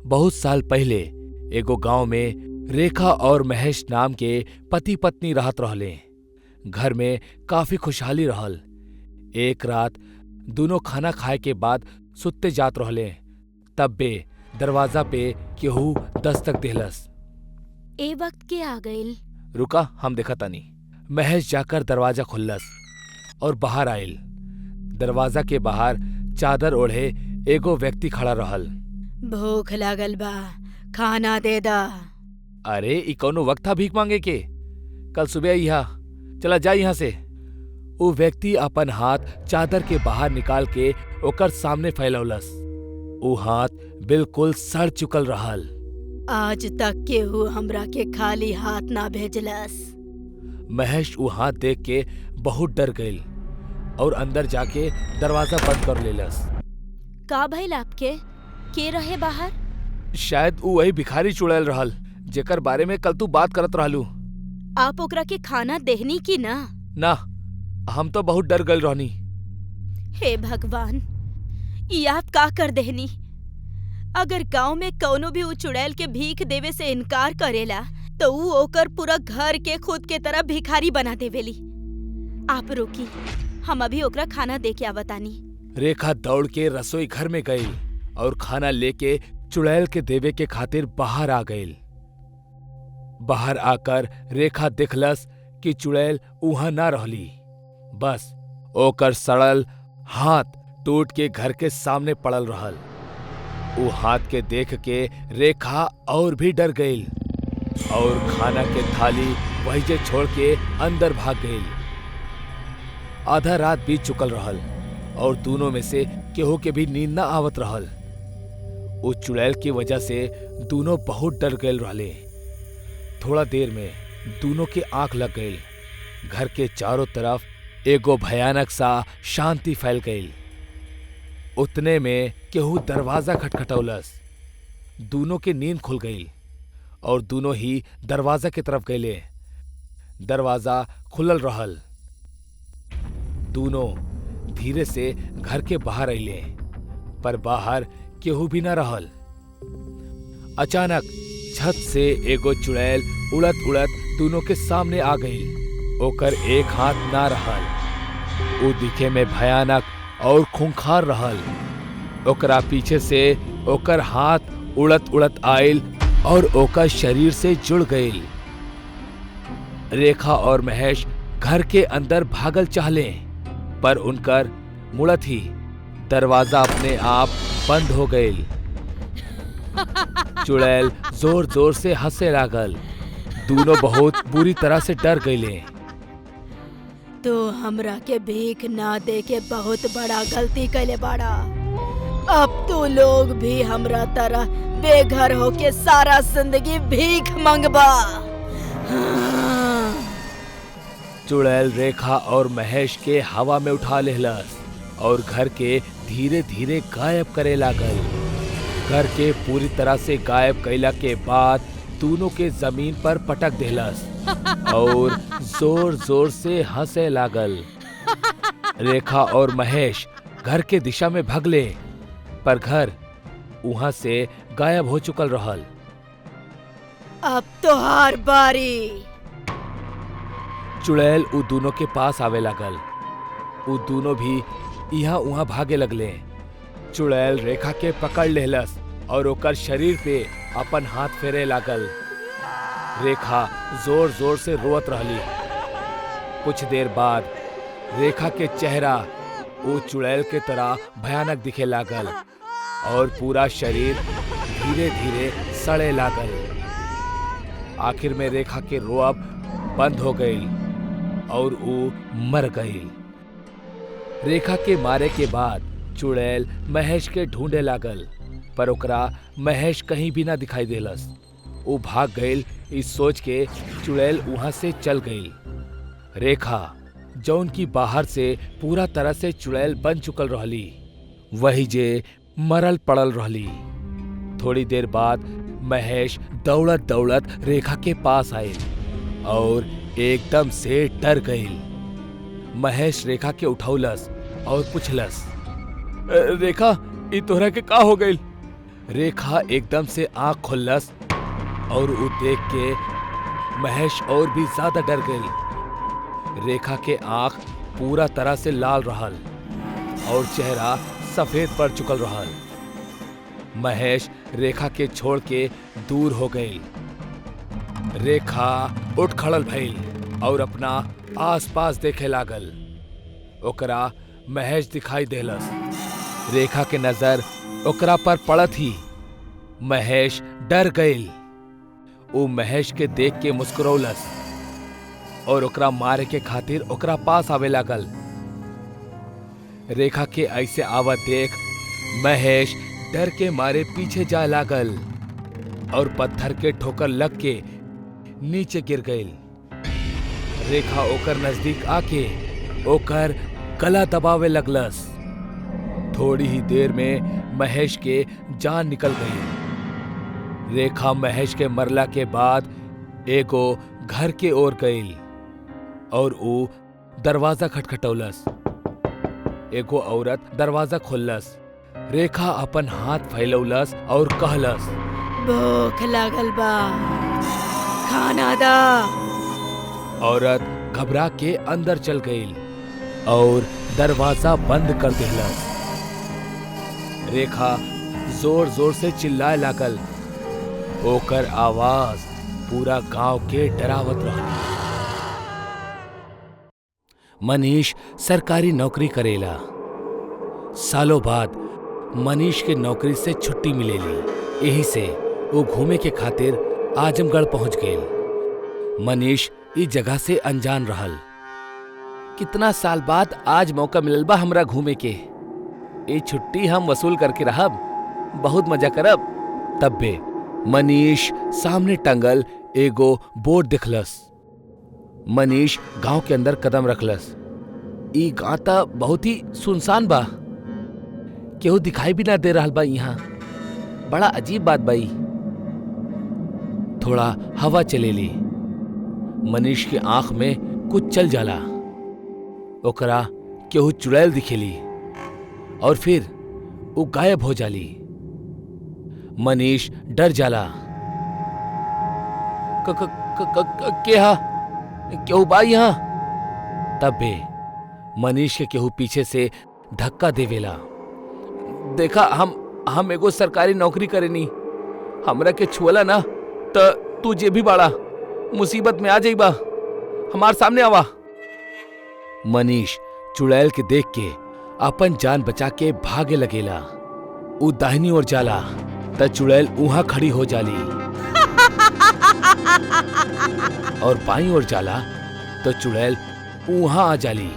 बहुत साल पहले एगो गांव में रेखा और महेश नाम के पति पत्नी रहत रहले। घर में काफी खुशहाली रहल। एक रात दोनों खाना खाए के बाद सुत्ते जात रहले, तब बे दरवाजा पे केहू दस्तक देहलस। ए वक्त के आ गइल। रुका, हम देखा तानी। महेश जाकर दरवाजा खोललस और बाहर आइल। दरवाजा के बाहर चादर ओढ़े एगो व्यक्ति खड़ा रहल। भूख लागल बा, खाना दे दा। अरे ई कौनो वक्त था भीख मांगे के? कल सुबह यहाँ चला जा यहाँ से। वो व्यक्ति अपन हाथ चादर के बाहर निकाल के ओकर सामने फैलौलस। वो हाथ बिल्कुल सड़ चुकल रहल। आज तक केहू हमरा के खाली हाथ ना भेजलस। महेश वो हाथ देख के बहुत डर गइल और अंदर जाके दरवाजा बंद कर लेलस। का भइल आपके? के रहे बाहर? शायद वो वही भिखारी चुड़ैल रहल जेकर बारे में कल तू बात करत रहलू। आप ओकरा के खाना देहनी की ना? ना, हम तो बहुत डर गइल रहनी। हे भगवान, ई आप का कर देहनी? अगर गांव में कौनो भी उ चुड़ैल के भीख देवे से इनकार करेला तो उ ओकर पूरा घर के खुद के तरह भिखारी बना देवेली। आप रुकी, हम अभी ओकरा खाना दे के आवतानी। रेखा दौड़ के रसोई घर में गई और खाना लेके चुड़ैल के देवे के खातिर बाहर आ गई। बाहर आकर रेखा देखलस कि चुड़ैल उहाँ ना रहली, बस ओकर सड़ल हाथ टूट के घर के सामने पड़ल रहल। वो हाथ के देख के रेखा और भी डर गई और खाना के थाली वही जे छोड़ के अंदर भाग गई। आधा रात बीत चुकल रहल और दोनों में से केहू के भी नींद ना आवत रहल। वो चुड़ैल की वजह से दोनों बहुत डर गए रहले। थोड़ा देर में दोनों के आंख लग गई। घर के चारों तरफ एगो भयानक सा शांति फैल गई। उतने में केहू दरवाजा खटखटौलस। दोनों की नींद खुल गई और दोनों ही दरवाजा की तरफ गए। दरवाजा खुलल रहल। दोनों धीरे से घर के बाहर अइले, पर बाहर केहू भी न रहल। अचानक छत से एगो चुड़ैल उड़त उड़त दोनों के सामने आ गई। ओकर एक हाथ ना रहल। वो दिखे में भयानक और खूंखार रहल। ओकरा पीछे से ओकर हाथ उड़त उड़त आइल और ओकर शरीर से जुड़ गई। रेखा और महेश घर के अंदर भागल चाहले, पर उनकर मुड़त ही दरवाजा अपने आप बंद हो गई। चुड़ैल जोर जोर से हंसे लागल। दोनों बहुत बुरी तरह से डर गईले। तो हमरा के भीख ना दे के बहुत बड़ा गलती कैले बाड़ा। अब तो लोग भी हमरा तरह बेघर होके सारा जिंदगी भीख मंगबा। चुड़ैल रेखा और महेश के हवा में उठा लेहलस और घर के धीरे धीरे गायब करे लागल। घर के पूरी तरह से गायब कैला के बाद दोनों के जमीन पर पटक देहलस और जोर जोर से हंसे लागल। रेखा और महेश घर के दिशा में भगले, पर घर वहां से गायब हो चुकल रहल। अब तो हार बारी। चुड़ैल उ दोनों के पास आवे लागल। उ दोनों भी यहाँ वहाँ भागे लगले। चुड़ैल रेखा के पकड़ लेहलस और ओकर शरीर पे अपन हाथ फेरे लागल। रेखा जोर जोर से रोवत रहली। कुछ देर बाद रेखा के चेहरा वो चुड़ैल के तरह भयानक दिखे लागल और पूरा शरीर धीरे धीरे सड़े लागल। आखिर में रेखा के रोअब बंद हो गई और वो मर गई। रेखा के मारे के बाद चुड़ैल महेश के ढूंढे लागल, पर ओकरा महेश कहीं भी ना दिखाई देलस। वो भाग गई। इस सोच के चुड़ैल वहां से चल गई। रेखा जौन की बाहर से पूरा तरह से चुड़ैल बन चुकल रहली, वही जे मरल पड़ल रहली। थोड़ी देर बाद महेश दौड़त दौड़त रेखा के पास आए और एकदम से डर गई। महेश रेखा के उठौलस और पूछलस, रेखा, ई तोहरा के का हो गई? रेखा एकदम से आंख खोलस और उ देख के महेश और भी ज्यादा डर गई। रेखा के आंख पूरा तरह से लाल रहल और चेहरा सफेद पड़ चुकल रहल। महेश रेखा के छोड़ के दूर हो गई। रेखा उठ खड़ल भइल और अपना आसपास देखे लागल। ओकरा महेश दिखाई देलस। रेखा के नजर ओकरा पर पड़त ही महेश डर गईल। वो महेश के देख के मुस्कुरौलस और ओकरा मारे के खातिर ओकरा पास आवे लागल। रेखा के ऐसे आवत देख महेश डर के मारे पीछे जाए लागल और पत्थर के ठोकर लग के नीचे गिर गईल। रेखा ओकर नजदीक आके ओकर गला दबावे लगलस। थोड़ी ही देर में महेश के जान निकल गई। रेखा महेश के मरला के बाद एगो घर के ओर गई और ऊ दरवाजा खटखटौलस। एगो औरत दरवाजा खोललस। रेखा अपन हाथ फैलौलस और कहलस, भूख लागल बा, खाना दा। औरत घबरा के अंदर चल गई और दरवाजा बंद कर दिलस। रेखा जोर जोर से चिल्लाए लागल। ओकर आवाज पूरा गांव के डरावत रहा। मनीष सरकारी नौकरी करेला। सालों बाद मनीष के नौकरी से छुट्टी मिलेली। यही से वो घूमे के खातिर आजमगढ़ पहुंच गए। मनीष इस जगह से अनजान रहल। कितना साल बाद आज मौका मिलल बा हमरा घूमे के। ये छुट्टी हम वसूल करके रहब, बहुत मजा करब। तब्बे मनीष सामने टंगल एगो बोर्ड दिखलस। मनीष गांव के अंदर कदम रखलस। ई गांव त बहुत ही सुनसान बा, केहू दिखाई भी ना दे रहल बा। यहाँ बड़ा अजीब बात बाई। थोड़ा हवा चलेली। मनीष के आंख में कुछ चल जाला। ओकरा केहू चुड़ैल दिखेली और फिर वो गायब हो जाली। मनीष डर जाला। केहू बा यहाँ? तबे मनीष के केहू पीछे से धक्का देवेला। देखा, हम एगो सरकारी नौकरी करेनी। हमरा के छुअला ना त तू जे भी बाड़ा मुसीबत में आ जाइबा। हमार सामने आवा। मनीष चुड़ैल के देख के अपन जान बचा के भागे लगेला। उ दाहिनी ओर जाला त चुड़ैल उहाँ खड़ी हो जाली और बाईं ओर जाला तो चुड़ैल उहाँ आ जाली।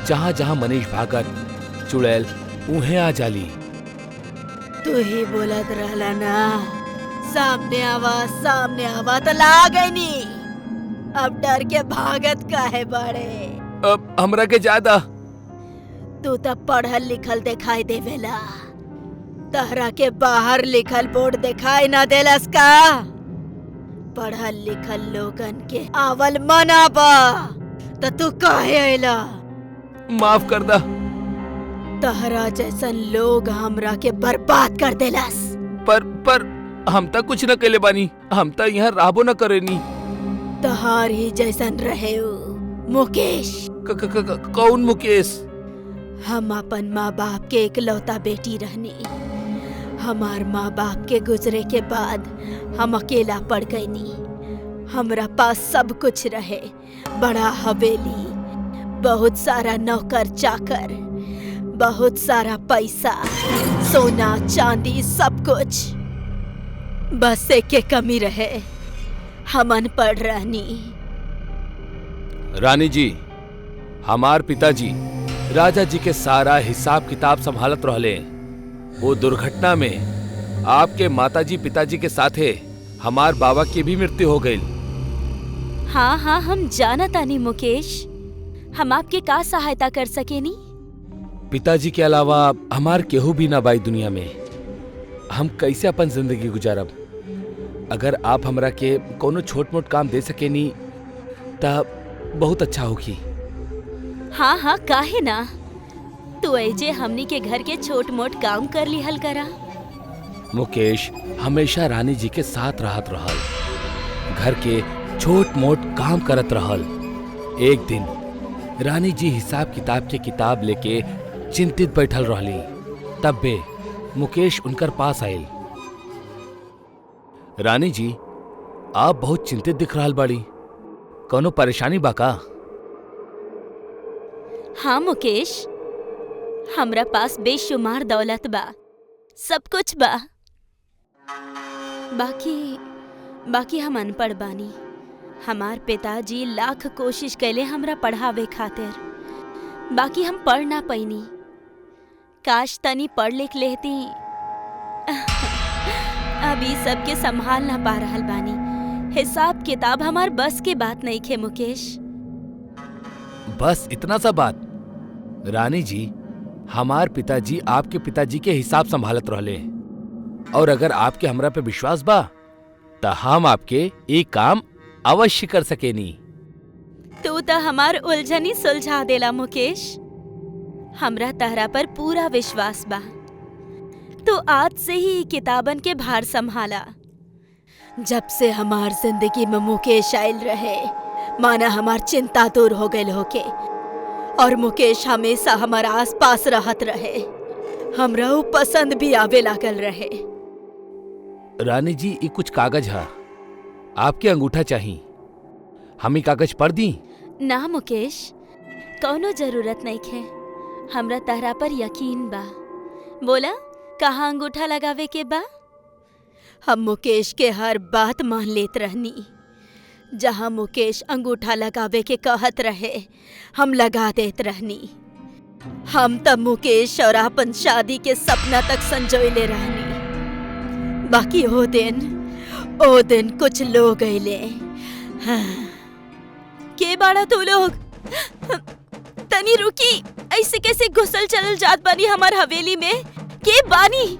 जहां जहां मनीष भागत चुड़ैल उहे आ जाली। तू ही बोलत रहला ना, सामने आवा तो ला गई नी। अब डर के भागत काहे बड़े? अब हमरा के ज्यादा तू तो पढ़ल लिखल दिखाई देवेला। तहरा के बाहर लिखल बोर्ड दिखाई ना देलस का? पढ़ल लिखल लोगन के आवल मना बा तो तू काहे आइला? माफ कर दा। तहरा जैसन लोग हमरा के बर्बाद कर देलस। पर हम तक कुछ न केले बानी। हम तक यहाँ रहबो न करेनी। तहार ही जैसन रहे हो मुकेश। कौन मुकेश? हम अपन माँ बाप के इकलौता बेटी रहनी। हमार माँ बाप के गुजरे के बाद हम अकेला पड़ गईनी। हमरा पास सब कुछ रहे, बड़ा हवेली, बहुत सारा नौकर चाकर, बहुत सारा पैसा, सोना चांदी, सब कुछ। बस एक के कमी रहे, हम अनपढ़ रहनी। रानी जी, हमार पिताजी राजा जी के सारा हिसाब किताब संभालत रहले। वो दुर्घटना में आपके माताजी पिताजी के साथे हमार बाबा की भी मृत्यु हो गई। हाँ हाँ, हम जानत आनी मुकेश। हम आपके का सहायता कर सकेनी? पिताजी के अलावा हमार केहू भी ना बाई दुनिया में। हम कैसे अपन जिंदगी गुजारब? अगर आप हमरा के कोनो छोट मोट काम दे सकेनी तब बहुत अच्छा होगी। हाँ हाँ, काहे ना। तू ऐजे हमनी के घर के छोट मोट काम कर लिहल करा। मुकेश हमेशा रानी जी के साथ रहत रहल, घर के छोट मोट काम करत रहल। एक दिन रानी जी हिसाब किताब के किताब लेके चिंतित बैठल रहली। तब बे मुकेश उनकर पास आयल। रानी जी, आप बहुत चिंतित दिख रहल बाड़ी, कोनो परेशानी बा का? हाँ मुकेश, हमरा पास बेशुमार दौलत बा, सब कुछ बा, बाकी हम अनपढ़ बानी। हमार पिताजी लाख कोशिश कैले हमरा पढ़ावे खातिर, बाकी हम पढ़ ना पैनी। काश तनी पढ़ लिख लेती। अभी सबके संभाल ना पा रहल बानी। हिसाब किताब हमार बस के बात नहीं खे मुकेश। बस इतना सा बात? रानी जी, हमार पिताजी आपके पिताजी के हिसाब संभालत रहले, और अगर आपके हमरा पे विश्वास बा तो हम आपके एक काम अवश्य कर सकेनी। तू तो हमार उलझनी सुलझा देला मुकेश। हमरा तहरा पर पूरा विश्वास बा। तो आज से ही किताबन के भार संभाला। जब से हमार जिंदगी में मुकेश आयल रहे, माना हमार चिंता दूर हो गई होके, और मुकेश हमेशा हमारा आस पास रहत रहे। हमरा ऊ पसंद भी आवे लागल रहे। रानी जी, ये कुछ कागज है, आपके अंगूठा चाहिए। हम कागज पढ़ दी? ना मुकेश, कौनो जरूरत नहीं है। हमरा तहरा पर यकीन बा। बोला, कहाँ अंगूठा लगावे के बा? हम मुकेश के हर बात मान लेत रहनी। जहाँ मुकेश अंगूठा लगावे के कहत रहे, हम लगा देत रहनी। हम तब मुकेश और अपन शादी के सपना तक संजोले रहनी। बाकी ओ दिन कुछ लोग अइले। हाँ। के बाड़ा तू लोग? तनी रुकी, ऐसे कैसे घुसल चलल जात बानी हमार हवेली में? के बानी?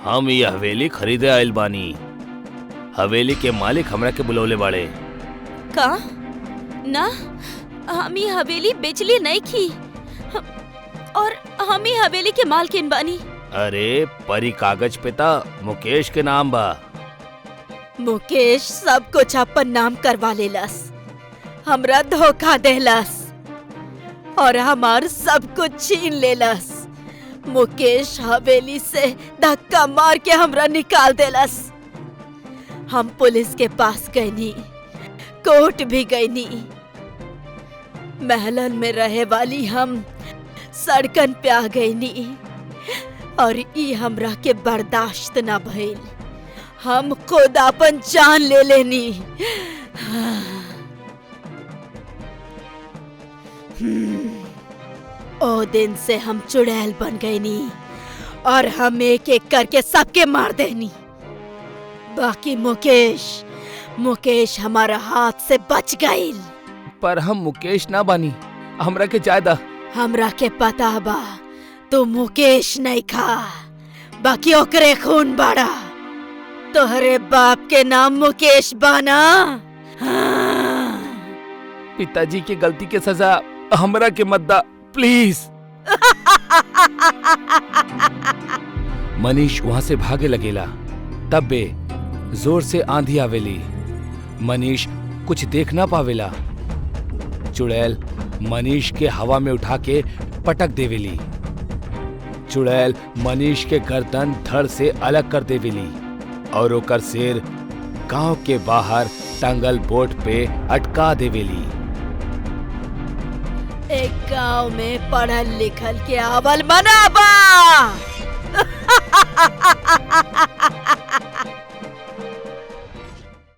हम ये हवेली खरीदे आयल बानी। हवेली के मालिक हमरा के बुलौले बाड़े। का? ना, हम ये हवेली बेचली नहीं की, और हम ये हवेली के मालकिन बानी। अरे परी कागज पे ता मुकेश के नाम बा। मुकेश सब कुछ अपन नाम करवा लेलस, हमरा धोखा देलस और हमार सब कुछ छीन लेलस। मुकेश हवेली से धक्का मार के हमरा निकाल देलस। हम पुलिस के पास गईनी, कोर्ट भी गईनी। महलन में रहे वाली हम सड़कन पे आ गईनी, और ई हमरा के बर्दाश्त ना भइल। हम खुद अपन जान ले लेनी। ओ दिन से हम चुड़ैल बन गईनी, और हम एक एक करके सबके मार देनी। बाकी मुकेश हमारा हाथ से बच गईल। पर हम मुकेश ना बानी, हमरा के ज्यादा। हमरा के पता बा तू मुकेश नहीं खा, बाकी ओकरे खून बाड़ा। तोहरे बाप के नाम मुकेश बाना। हाँ। पिताजी की गलती के सजा हमरा के मत दा, प्लीज। मनीष वहां से भागे लगेला। तब बे जोर से आंधी आवेली। मनीष कुछ देख ना पावेला। चुड़ैल मनीष के हवा में उठा के पटक देवेली। चुड़ैल मनीष के गर्दन धड़ से अलग कर देवेली, और ओकर सिर गांव के बाहर टंगल बोट पे अटका देवेली। एक गांव में पढ़ल लिखल के अवल बनाबा।